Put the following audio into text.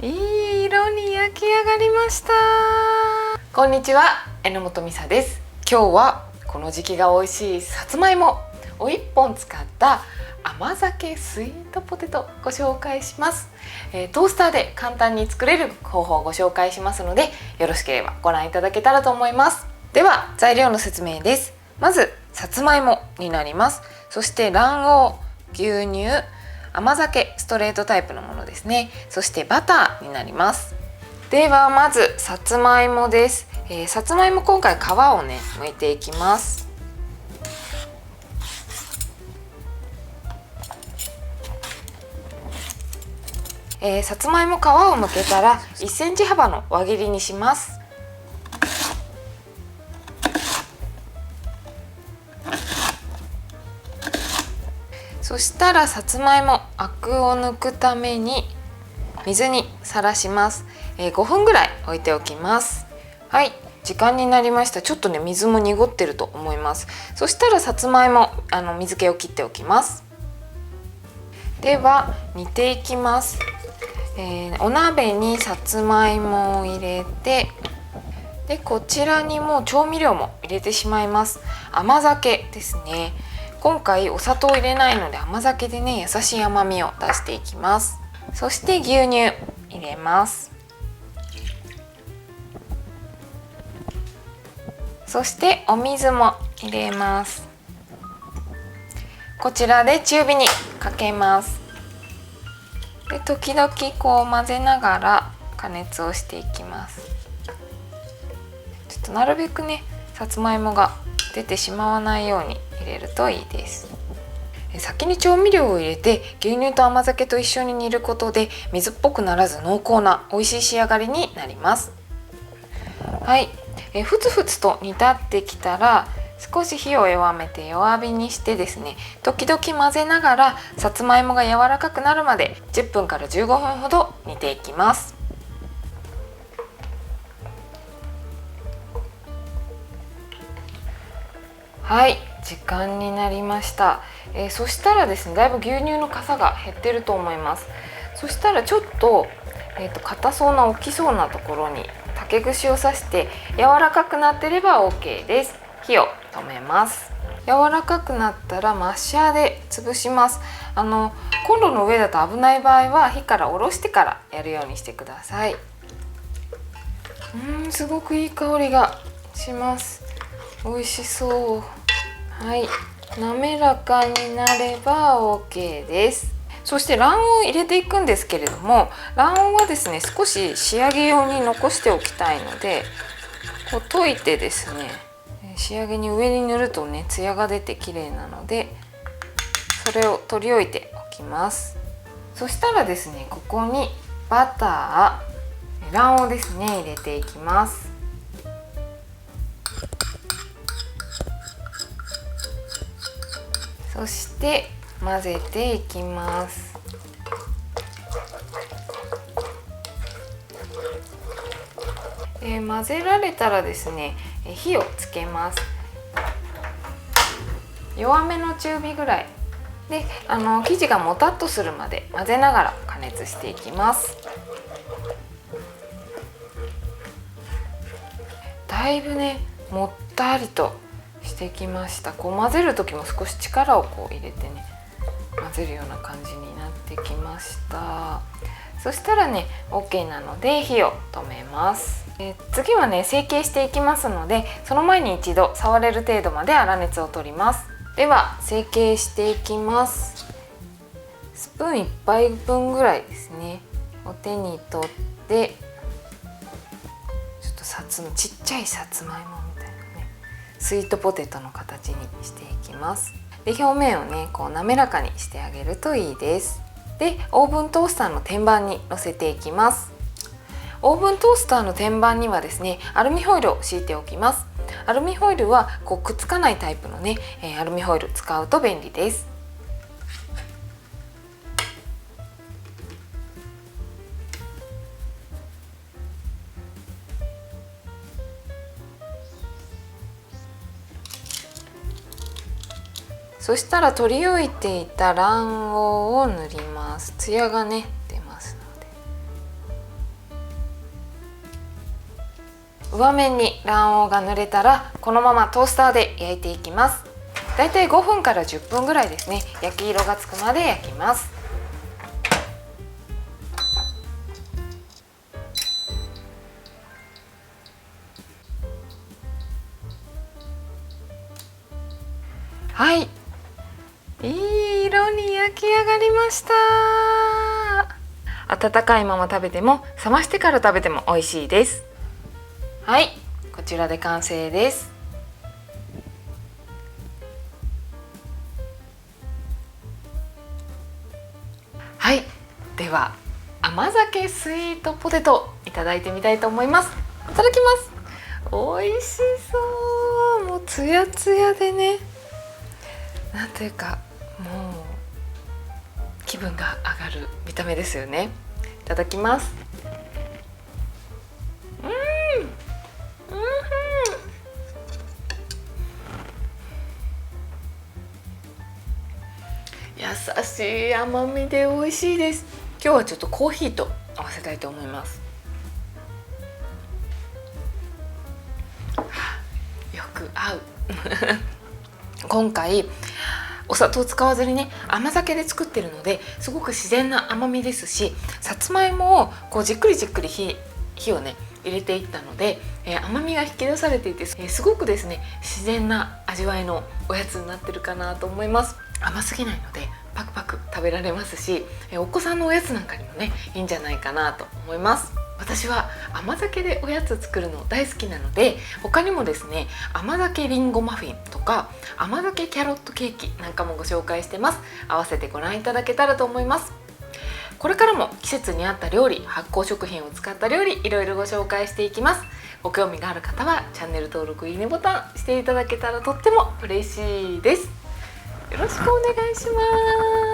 いい色に焼き上がりました。こんにちは、榎本美沙です。今日はこの時期が美味しいさつまいもを1本使った甘酒スイートポテトをご紹介します。トースターで簡単に作れる方法をご紹介しますので、よろしければご覧いただけたらと思います。では材料の説明です。まずさつまいもになります。そして卵黄、牛乳、甘酒ストレートタイプのものですね。そしてバターになります。ではまずさつまいもです。さつまいも今回皮をね剥いていきます。さつまいも皮を剥けたら1センチ幅の輪切りにします。そしたらさつまいもアクを抜くために水にさらします。5分ぐらい置いておきます。はい、時間になりました。ちょっとね水も濁ってると思います。そしたらさつまいも水気を切っておきます。では煮ていきます。お鍋にさつまいもを入れて、でこちらにもう調味料も入れてしまいます。甘酒ですね。今回お砂糖を入れないので甘酒でね優しい甘みを出していきます。そして牛乳入れます。そしてお水も入れます。こちらで中火にかけます。で時々こう混ぜながら加熱をしていきます。ちょっとなるべくねさつまいもが出てしまわないように入れるといいです。先に調味料を入れて牛乳と甘酒と一緒に煮ることで水っぽくならず濃厚な美味しい仕上がりになります。はい、ふつふつと煮立ってきたら少し火を弱めて弱火にしてですね、時々混ぜながらさつまいもが柔らかくなるまで10分から15分ほど煮ていきます。はい、時間になりました。そしたらですね、だいぶ牛乳のかさが減ってると思います。そしたらちょっと、硬そうな大きそうなところに竹串を刺して柔らかくなってれば OK です。火を止めます。柔らかくなったらマッシャーで潰します。コンロの上だと危ない場合は火から下ろしてからやるようにしてください。すごくいい香りがします。美味しそう。はい、滑らかになれば OK です。そして卵黄を入れていくんですけれども、卵黄はですね少し仕上げ用に残しておきたいので、こう溶いてですね仕上げに上に塗るとねツヤが出て綺麗なので、それを取り置いておきます。そしたらですねここにバター、卵黄ですね入れていきます。そして混ぜていきます。混ぜられたらですね火をつけます。弱めの中火ぐらいで生地がもたっとするまで混ぜながら加熱していきます。だいぶねもったりとしてきました。こう混ぜる時も少し力をこう入れてね混ぜるような感じになってきました。そしたらね OK なので火を止めます。次はね成形していきますので、その前に一度触れる程度まで粗熱を取ります。では成形していきます。スプーン1杯分ぐらいですねお手に取って、ちょっとちっちゃいさつまいもみたいなねスイートポテトの形にしていきます。で表面をねこう滑らかにしてあげるといいです。でオーブントースターの天板に乗せていきます。オーブントースターの天板にはですねアルミホイルを敷いておきます。アルミホイルはこうくっつかないタイプのね、アルミホイル使うと便利です。そしたら取り置いていた卵黄を塗ります。ツヤがね出ますので。上面に卵黄が塗れたらこのままトースターで焼いていきます。だいたい5分から10分ぐらいですね。焼き色がつくまで焼きます。はい、いい色に焼き上がりました。温かいまま食べても冷ましてから食べても美味しいです。はい、こちらで完成です。はい、では甘酒スイートポテトいただいてみたいと思います。いただきます。美味しそう。もうツヤツヤでね、なんというかもう気分が上がる見た目ですよね。いただきます。優しい甘みで美味しいです。今日はちょっとコーヒーと合わせたいと思います。よく合う今回お砂糖使わずにね、甘酒で作ってるのですごく自然な甘みですし、さつまいもをこうじっくり火をね入れていったので、甘みが引き出されていて、すごくですね自然な味わいのおやつになってるかなと思います。甘すぎないのでパクパク食べられますし、お子さんのおやつなんかにもねいいんじゃないかなと思います。私は甘酒でおやつ作るの大好きなので、他にもですね甘酒りんごマフィンとか甘酒キャロットケーキなんかもご紹介してます。合わせてご覧いただけたらと思います。これからも季節に合った料理、発酵食品を使った料理いろいろご紹介していきます。ご興味がある方はチャンネル登録、いいねボタンしていただけたらとっても嬉しいです。よろしくお願いします。